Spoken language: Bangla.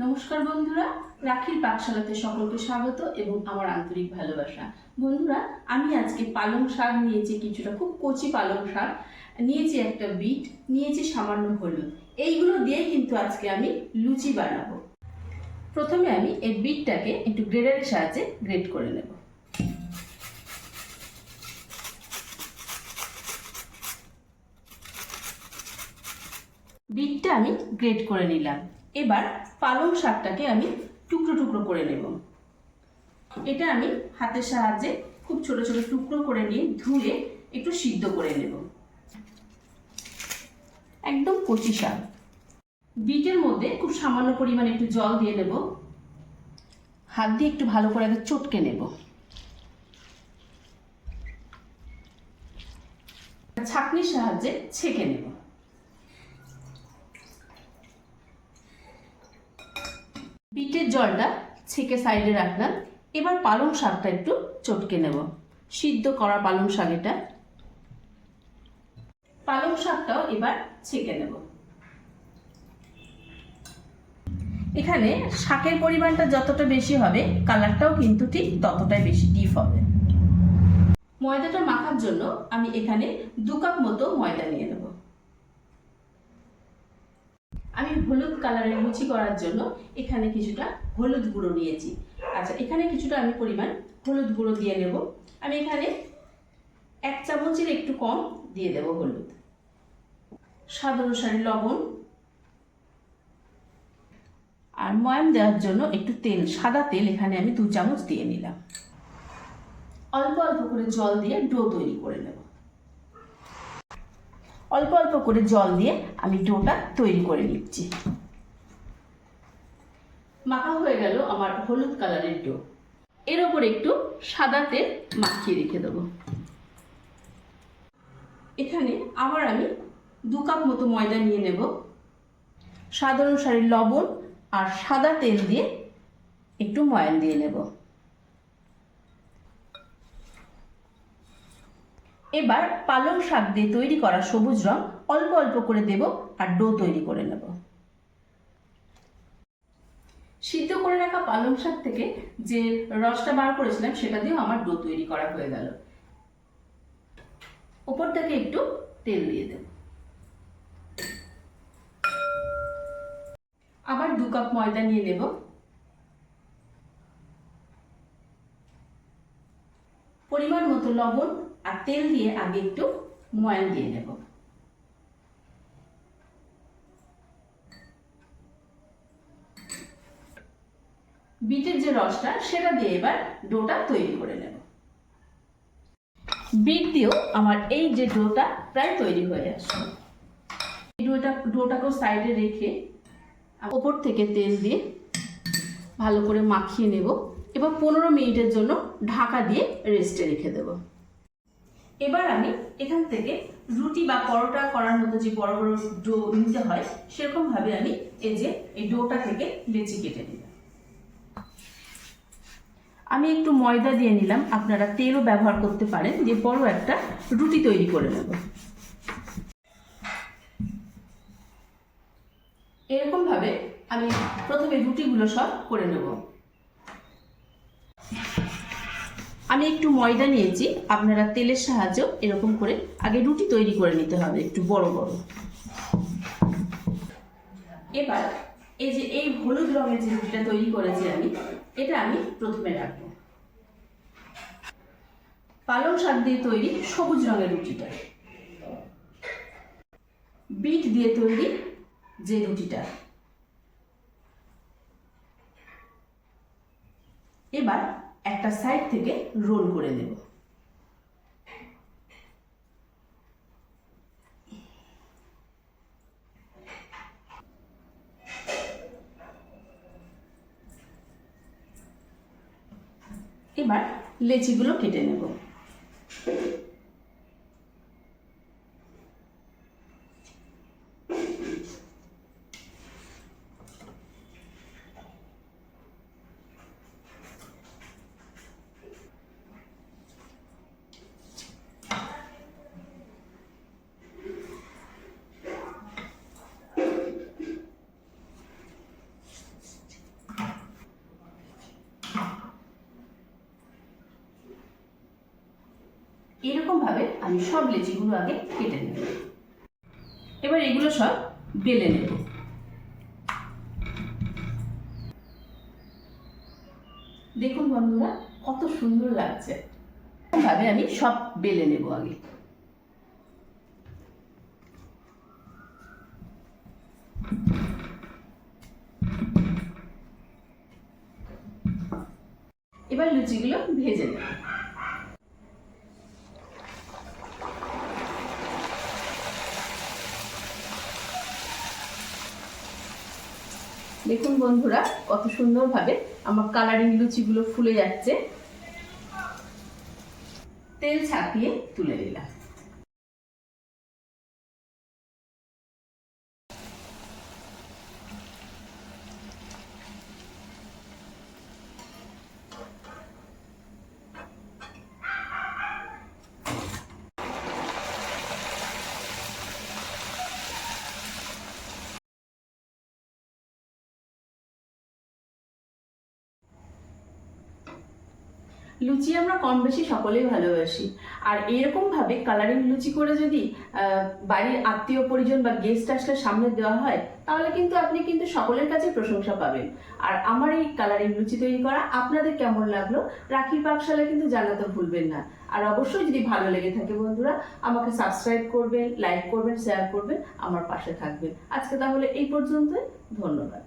নমস্কার বন্ধুরা, রাখির পাকশালাতে সকলকে স্বাগত এবং আমার আন্তরিক ভালোবাসা। বন্ধুরা, আমি আজকে পালং শাক নিয়েছি, কিছুটা খুব কচি পালং শাক নিয়েছি, একটা বিট নিয়েছি, সামান্য হলুদ। এইগুলো দিয়ে কিন্তু আজকে আমি লুচি বানাবো। প্রথমে আমি এই বিটটাকে একটু গ্রেডারের সাহায্যে গ্রেড করে নেব। বিটটা আমি গ্রেড করে নিলাম। এবার পালং শাকটাকে আমি টুকরো টুকরো করে নেব। এটা আমি হাতের সাহায্যে খুব ছোট ছোট টুকরো করে নিয়ে ধুয়ে একটু সিদ্ধ করে নেব। একদম কচি শাক। বিটের মধ্যে খুব সামান্য পরিমাণে একটু জল দিয়ে নেব। হাত দিয়ে একটু ভালো করে আগে চটকে নেব। ছাঁকনির সাহায্যে ছেঁকে নেব। বিটের জলটা ছেঁকে সাইডে রাখলাম। এবার পালং শাকটা একটু চটকে নেব। সিদ্ধ করা পালং শাক এটা। পালং শাকটাও এবার ছেঁকে নেব। এখানে শাকের পরিমাণটা যতটা বেশি হবে, কালারটাও কিন্তু ঠিক ততটাই বেশি ডিপ হবে। ময়দাটা মাখার জন্য আমি এখানে 2 কাপ মতো ময়দা নিয়ে নেব। আমি হলুদ কালারের লুচি করার জন্য এখানে কিছুটা হলুদ গুঁড়ো নিয়েছি। আচ্ছা, এখানে কিছুটা আমি পরিমাণ হলুদ গুঁড়ো দিয়ে নেব। আমি এখানে 1 চামচের একটু কম দিয়ে দেব হলুদ। স্বাদ অনুসারে লবণ, আর ময়াম দেওয়ার জন্য একটু তেল, সাদা তেল এখানে আমি 2 চামচ দিয়ে নিলাম। অল্প অল্প করে জল দিয়ে ডো তৈরি করে নেব। অল্প অল্প করে জল দিয়ে আমি ডোটা তৈরি করে নিচ্ছি। মাখা হয়ে গেল আমার হলুদ কালারের ডো। এর ওপর একটু সাদা তেল মাখিয়ে রেখে দেবো। এখানে আবার আমি 2 কাপ মতো ময়দা নিয়ে নেব। স্বাদ অনুসারে লবণ আর সাদা তেল দিয়ে একটু ময়ান দিয়ে নেব। এবার পালং শাক দিয়ে তৈরি করা সবুজ রং অল্প অল্প করে দেব আর ডো তৈরি করে নেব। সিদ্ধ করে রাখা পালং শাক থেকে যে রসটা বার করেছিলাম সেটা দিয়েও আমার ডো তৈরি করা হয়ে গেল। উপর থেকে একটু তেল দিয়ে দেব। আবার 2 কাপ ময়দা নিয়ে নেব। পরিমাণ মতো লবণ আর তেল দিয়ে আগে একটু ময়ান দিয়ে নেব। বিটের যে রসটা সেটা দিয়ে এবার ডোটা তৈরি করে নেব। বিট দিয়েও আমার এই যে ডোটা প্রায় তৈরি হয়ে আসবে। এই ডোটাকেও সাইডে রেখে ওপর থেকে তেল দিয়ে ভালো করে মাখিয়ে নেব। এবার 15 মিনিটের জন্য ঢাকা দিয়ে রেস্টে রেখে দেব। এবার আমি এখান থেকে রুটি বা পরোটা করার মতো যে বড় বড় ডো নিতে হয়, সেরকম ভাবে আমি এই ডোটা থেকে লেচি কেটে নিলাম। আমি একটু ময়দা দিয়ে নিলাম, আপনারা তেলও ব্যবহার করতে পারেন, যে বড় একটা রুটি তৈরি করে নেব। এরকম ভাবে আমি প্রথমে রুটিগুলো সব করে নেব। আমি একটু ময়দা নিয়েছি, আপনারা তেলের সাহায্যেও এরকম করে আগে রুটি তৈরি করে নিতে হবে, একটু বড় বড়। এবার এই হলুদ রঙের যে রুটিটা তৈরি করেছি এটা আমি প্রথমে রাখবো। পালং শাক দিয়ে তৈরি সবুজ রঙের রুটিটা, বিট দিয়ে তৈরি যে রুটিটা, এবার একটা সাইড থেকে রোল করে নেব। এবার লেচিগুলো কেটে নেব। এরকম ভাবে আমি সব লেচিগুলো আগে কেটে নেব। এবার এগুলো সব বেলে নেব। দেখুন বন্ধুরা কত সুন্দর লাগছে। ভাবে আমি সব বেলে নেব আগে। এবার লুচিগুলো ভেজে নেব। দেখুন বন্ধুরা কত সুন্দরভাবে আমার কালারিং লুচিগুলো ফুলে যাচ্ছে। তেল ছাপিয়ে তুলে নিলাম। লুচি আমরা কম বেশি সকলেই ভালোবাসি, আর এরকম ভাবে কালারিং লুচি করে যদি বাড়ির আত্মীয় পরিজন বা গেস্ট আসলে সামনে দেওয়া হয় তাহলে কিন্তু আপনি কিন্তু সকলের কাছে প্রশংসা পাবেন। আর আমার এই কালারিং লুচি তৈরি করা আপনাদের কেমন লাগলো রাখির পাকশালে কিন্তু জানাতে ভুলবেন না। আর অবশ্যই যদি ভালো লেগে থাকে বন্ধুরা আমাকে সাবস্ক্রাইব করবেন, লাইক করবেন, শেয়ার করবেন, আমার পাশে থাকবেন। আজকে তাহলে এই পর্যন্তই, ধন্যবাদ।